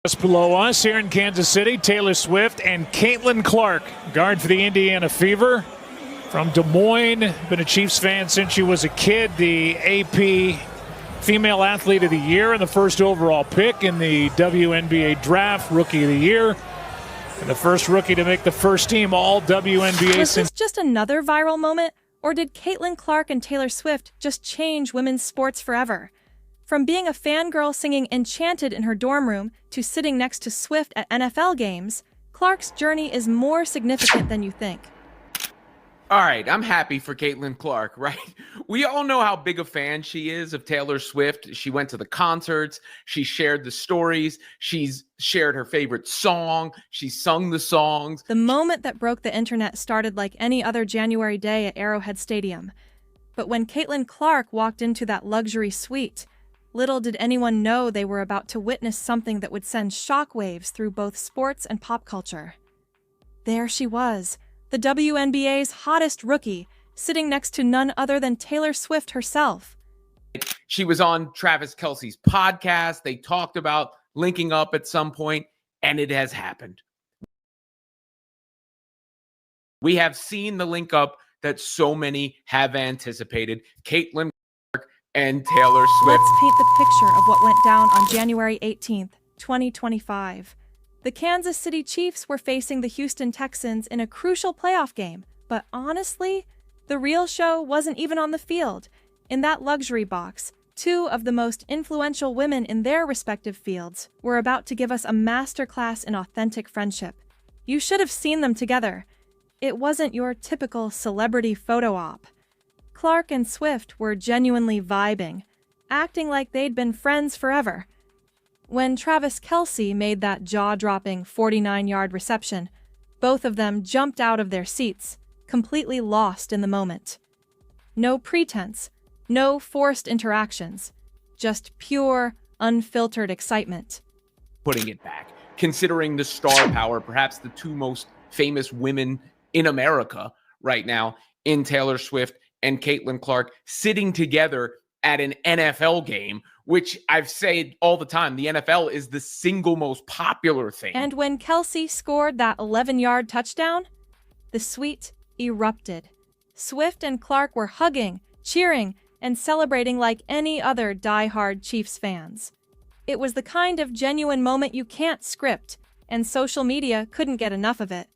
Just below us here in Kansas City, Taylor Swift and Caitlin Clark, guard for the Indiana Fever. From Des Moines, been a Chiefs fan since she was a kid. The AP Female Athlete of the Year and the first overall pick in the WNBA draft, Rookie of the Year. And the first rookie to make the first team all WNBA. Was this just another viral moment? Or did Caitlin Clark and Taylor Swift just change women's sports forever? From being a fangirl singing Enchanted in her dorm room to sitting next to Swift at NFL games, Clark's journey is more significant than you think. All right, I'm happy for Caitlin Clark, right? We all know how big a fan she is of Taylor Swift. She went to the concerts. She shared the stories. She's shared her favorite song. She sung the songs. The moment that broke the internet started like any other January day at Arrowhead Stadium. But when Caitlin Clark walked into that luxury suite, little did anyone know they were about to witness something that would send shockwaves through both sports and pop culture. There she was, the WNBA's hottest rookie, sitting next to none other than Taylor Swift herself. She was on Travis Kelce's podcast. They talked about linking up at some point, and it has happened. We have seen the link up that so many have anticipated. Caitlin Clark and Taylor Swift. Let's paint the picture of what went down on January 18th, 2025. The Kansas City Chiefs were facing the Houston Texans in a crucial playoff game, but honestly, the real show wasn't even on the field. In that luxury box, two of the most influential women in their respective fields were about to give us a masterclass in authentic friendship. You should have seen them together. It wasn't your typical celebrity photo op. Clark and Swift were genuinely vibing, acting like they'd been friends forever. When Travis Kelce made that jaw-dropping 49-yard reception, both of them jumped out of their seats, completely lost in the moment. No pretense, no forced interactions, just pure, unfiltered excitement. Putting it back, considering the star power, perhaps the two most famous women in America right now, in Taylor Swift and Caitlin Clark, sitting together at an NFL game, which I've said all the time, the NFL is the single most popular thing. And when Kelce scored that 11-yard touchdown, the suite erupted. Swift and Clark were hugging, cheering, and celebrating like any other die-hard Chiefs fans. It was the kind of genuine moment you can't script, and social media couldn't get enough of it.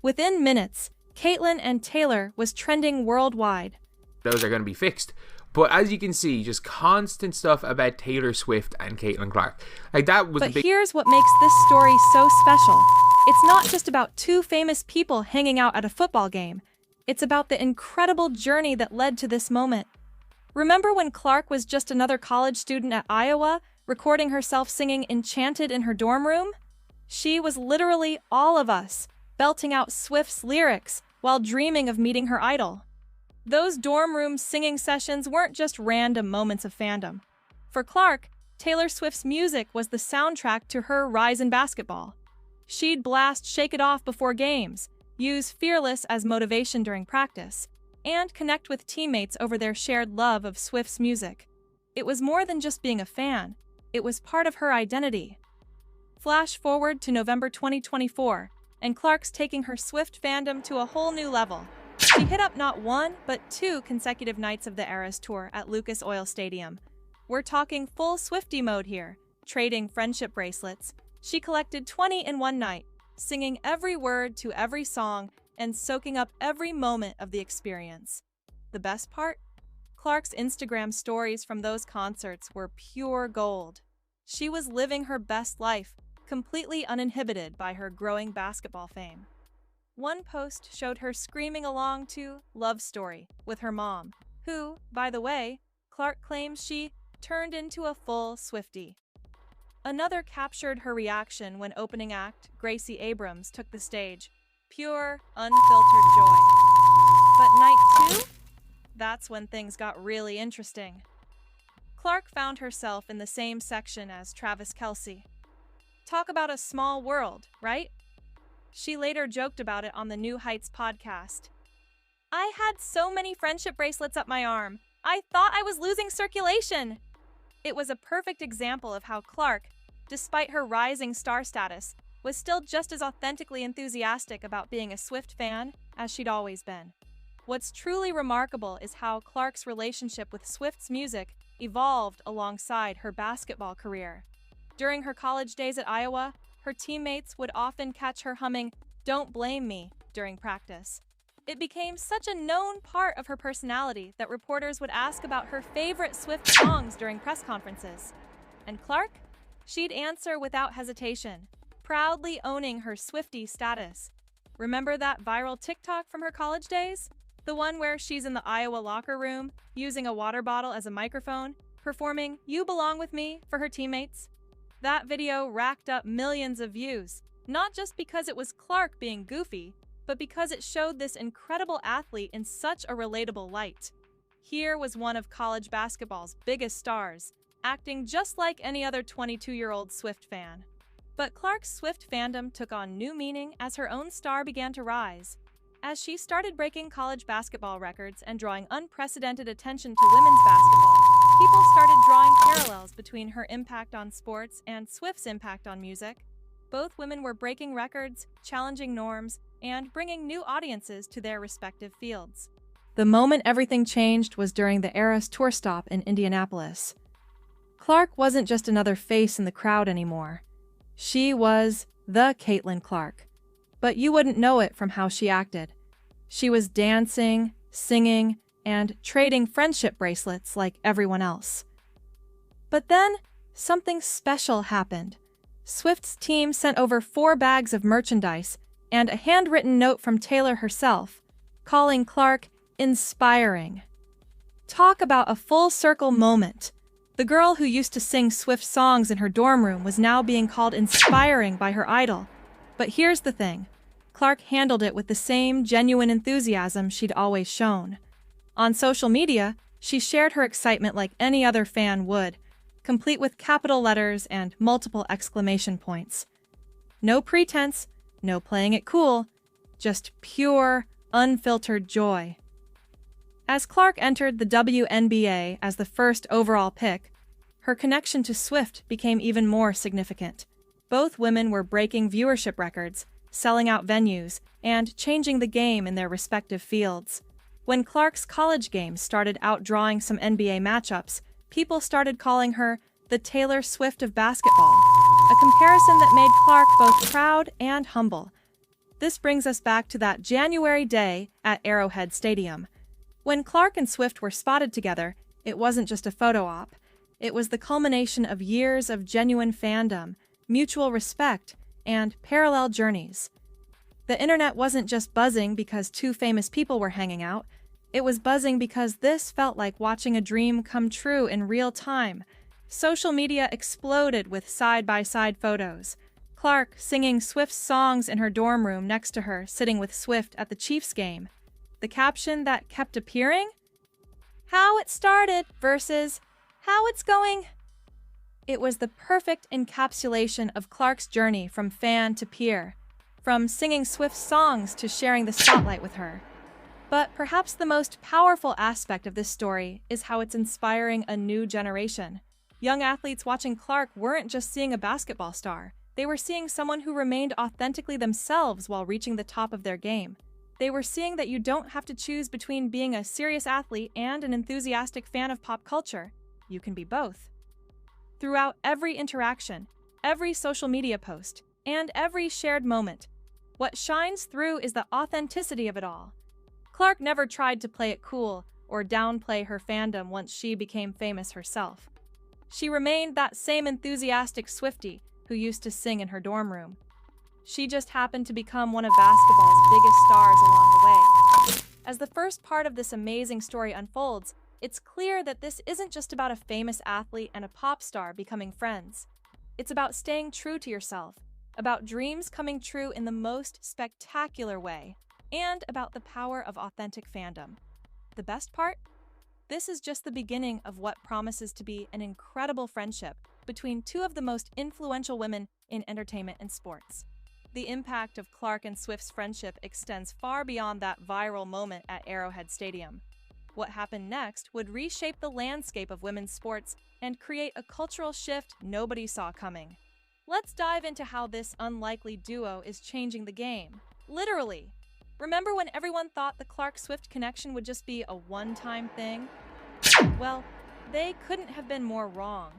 Within minutes, Caitlin and Taylor was trending worldwide. Those are going to be fixed. But as you can see, just constant stuff about Taylor Swift and Caitlin Clark. Like that was But here's what makes this story so special. It's not just about two famous people hanging out at a football game. It's about the incredible journey that led to this moment. Remember when Clark was just another college student at Iowa, recording herself singing Enchanted in her dorm room? She was literally all of us, belting out Swift's lyrics while dreaming of meeting her idol. Those dorm room singing sessions weren't just random moments of fandom. For Clark, Taylor Swift's music was the soundtrack to her rise in basketball. She'd blast Shake It Off before games, use Fearless as motivation during practice, and connect with teammates over their shared love of Swift's music. It was more than just being a fan. It was part of her identity. Flash forward to November 2024, and Clark's taking her Swift fandom to a whole new level. She hit up not one, but two consecutive nights of the Eras Tour at Lucas Oil Stadium. We're talking full Swiftie mode here, trading friendship bracelets. She collected 20 in one night, singing every word to every song and soaking up every moment of the experience. The best part? Clark's Instagram stories from those concerts were pure gold. She was living her best life, completely uninhibited by her growing basketball fame. One post showed her screaming along to Love Story with her mom, who, by the way, Clark claims she turned into a full Swiftie. Another captured her reaction when opening act Gracie Abrams took the stage. Pure, unfiltered joy. But night two? That's when things got really interesting. Clark found herself in the same section as Travis Kelce. Talk about a small world, right? She later joked about it on the New Heights podcast. I had so many friendship bracelets up my arm. I thought I was losing circulation. It was a perfect example of how Clark, despite her rising star status, was still just as authentically enthusiastic about being a Swift fan as she'd always been. What's truly remarkable is how Clark's relationship with Swift's music evolved alongside her basketball career. During her college days at Iowa, her teammates would often catch her humming "Don't Blame Me" during practice. It became such a known part of her personality that reporters would ask about her favorite Swift songs during press conferences. And Clark? She'd answer without hesitation, proudly owning her Swiftie status. Remember that viral TikTok from her college days? The one where she's in the Iowa locker room, using a water bottle as a microphone, performing "You Belong With Me" for her teammates? That video racked up millions of views, not just because it was Clark being goofy, but because it showed this incredible athlete in such a relatable light. Here was one of college basketball's biggest stars, acting just like any other 22-year-old Swift fan. But Clark's Swift fandom took on new meaning as her own star began to rise. As she started breaking college basketball records and drawing unprecedented attention to women's basketball, people started drawing parallels between her impact on sports and Swift's impact on music. Both women were breaking records, challenging norms, and bringing new audiences to their respective fields. The moment everything changed was during the Eras tour stop in Indianapolis. Clark wasn't just another face in the crowd anymore. She was the Caitlin Clark. But you wouldn't know it from how she acted. She was dancing, singing, and trading friendship bracelets like everyone else. But then, something special happened. Swift's team sent over 4 bags of merchandise and a handwritten note from Taylor herself, calling Clark inspiring. Talk about a full-circle moment. The girl who used to sing Swift songs in her dorm room was now being called inspiring by her idol. But here's the thing. Clark handled it with the same genuine enthusiasm she'd always shown. On social media, she shared her excitement like any other fan would, complete with capital letters and multiple exclamation points. No pretense, no playing it cool, just pure, unfiltered joy. As Clark entered the WNBA as the first overall pick, her connection to Swift became even more significant. Both women were breaking viewership records, selling out venues, and changing the game in their respective fields. When Clark's college games started outdrawing some NBA matchups, people started calling her the Taylor Swift of basketball, a comparison that made Clark both proud and humble. This brings us back to that January day at Arrowhead Stadium. When Clark and Swift were spotted together, it wasn't just a photo op. It was the culmination of years of genuine fandom, mutual respect, and parallel journeys. The internet wasn't just buzzing because 2 famous people were hanging out. It was buzzing because this felt like watching a dream come true in real time. Social media exploded with side-by-side photos. Clark singing Swift's songs in her dorm room next to her, sitting with Swift at the Chiefs game. The caption that kept appearing? "How it started" versus "How it's going." It was the perfect encapsulation of Clark's journey from fan to peer, from singing Swift's songs to sharing the spotlight with her. But perhaps the most powerful aspect of this story is how it's inspiring a new generation. Young athletes watching Clark weren't just seeing a basketball star. They were seeing someone who remained authentically themselves while reaching the top of their game. They were seeing that you don't have to choose between being a serious athlete and an enthusiastic fan of pop culture. You can be both. Throughout every interaction, every social media post, and every shared moment, what shines through is the authenticity of it all. Clark never tried to play it cool or downplay her fandom once she became famous herself. She remained that same enthusiastic Swiftie who used to sing in her dorm room. She just happened to become one of basketball's biggest stars along the way. As the first part of this amazing story unfolds, it's clear that this isn't just about a famous athlete and a pop star becoming friends. It's about staying true to yourself, about dreams coming true in the most spectacular way, and about the power of authentic fandom. The best part? This is just the beginning of what promises to be an incredible friendship between 2 of the most influential women in entertainment and sports. The impact of Clark and Swift's friendship extends far beyond that viral moment at Arrowhead Stadium. What happened next would reshape the landscape of women's sports and create a cultural shift nobody saw coming. Let's dive into how this unlikely duo is changing the game. Literally. Remember when everyone thought the Clark-Swift connection would just be a one-time thing? Well, they couldn't have been more wrong.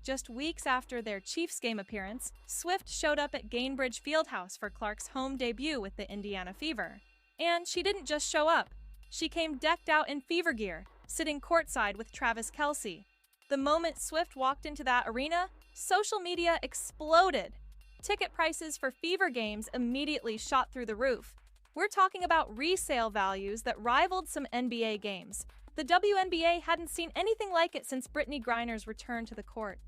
Just weeks after their Chiefs game appearance, Swift showed up at Gainbridge Fieldhouse for Clark's home debut with the Indiana Fever. And she didn't just show up. She came decked out in Fever gear, sitting courtside with Travis Kelce. The moment Swift walked into that arena, social media exploded. Ticket prices for Fever games immediately shot through the roof. We're talking about resale values that rivaled some NBA games. The WNBA hadn't seen anything like it since Brittany Griner's return to the court.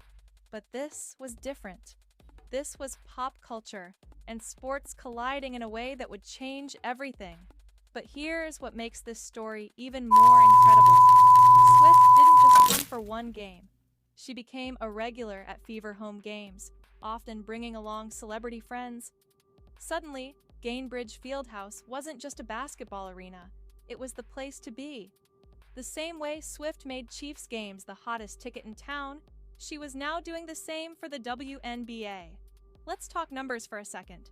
But this was different. This was pop culture, and sports colliding in a way that would change everything. But here's what makes this story even more incredible. Swift didn't just come for one game. She became a regular at Fever home games, often bringing along celebrity friends. Suddenly, Gainbridge Fieldhouse wasn't just a basketball arena. It was the place to be. The same way Swift made Chiefs games the hottest ticket in town, she was now doing the same for the WNBA. Let's talk numbers for a second.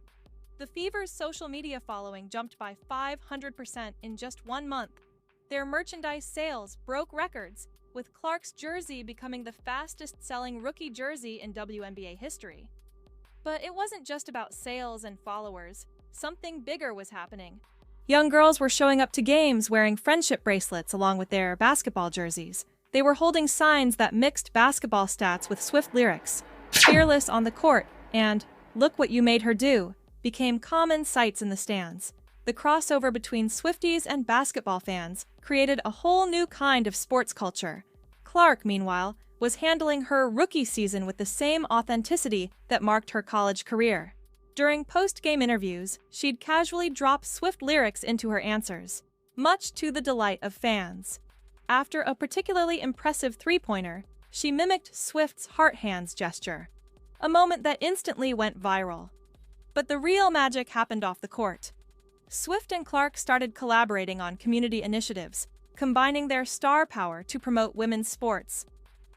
The Fever's social media following jumped by 500% in just 1 month. Their merchandise sales broke records, with Clark's jersey becoming the fastest-selling rookie jersey in WNBA history. But it wasn't just about sales and followers. Something bigger was happening. Young girls were showing up to games wearing friendship bracelets along with their basketball jerseys. They were holding signs that mixed basketball stats with Swift lyrics. "Fearless on the court" and "Look what you made her do" became common sights in the stands. The crossover between Swifties and basketball fans created a whole new kind of sports culture. Clark, meanwhile, was handling her rookie season with the same authenticity that marked her college career. During post-game interviews, she'd casually drop Swift lyrics into her answers, much to the delight of fans. After a particularly impressive three-pointer, she mimicked Swift's heart hands gesture, a moment that instantly went viral. But the real magic happened off the court. Swift and Clark started collaborating on community initiatives, combining their star power to promote women's sports.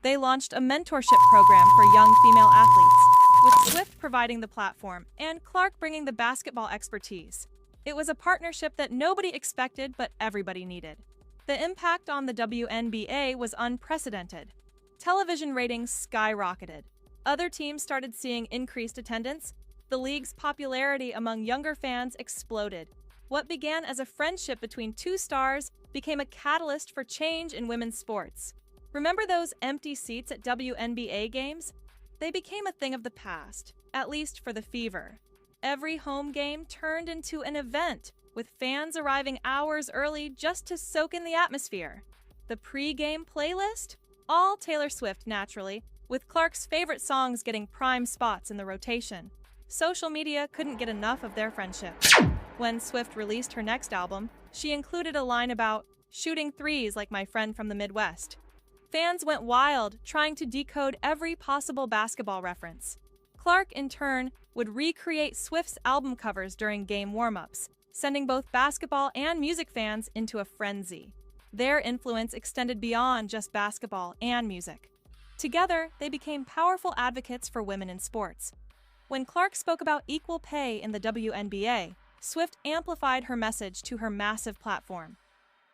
They launched a mentorship program for young female athletes, with Swift providing the platform and Clark bringing the basketball expertise. It was a partnership that nobody expected but everybody needed. The impact on the WNBA was unprecedented. Television ratings skyrocketed. Other teams started seeing increased attendance. The league's popularity among younger fans exploded. What began as a friendship between two stars became a catalyst for change in women's sports. Remember those empty seats at WNBA games? They became a thing of the past, at least for the Fever. Every home game turned into an event, with fans arriving hours early just to soak in the atmosphere. The pre-game playlist? All Taylor Swift, naturally, with Clark's favorite songs getting prime spots in the rotation. Social media couldn't get enough of their friendship. When Swift released her next album, she included a line about "shooting threes like my friend from the Midwest." Fans went wild, trying to decode every possible basketball reference. Clark, in turn, would recreate Swift's album covers during game warm-ups, sending both basketball and music fans into a frenzy. Their influence extended beyond just basketball and music. Together, they became powerful advocates for women in sports. When Clark spoke about equal pay in the WNBA, Swift amplified her message to her massive platform.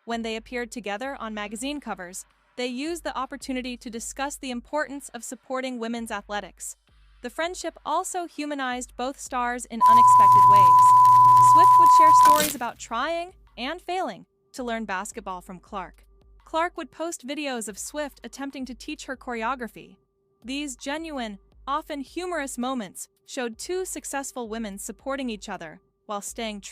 When they appeared together on magazine covers, they used the opportunity to discuss the importance of supporting women's athletics. The friendship also humanized both stars in unexpected ways. Swift would share stories about trying and failing to learn basketball from Clark. Clark would post videos of Swift attempting to teach her choreography. These genuine, often humorous moments showed two successful women supporting each other while staying true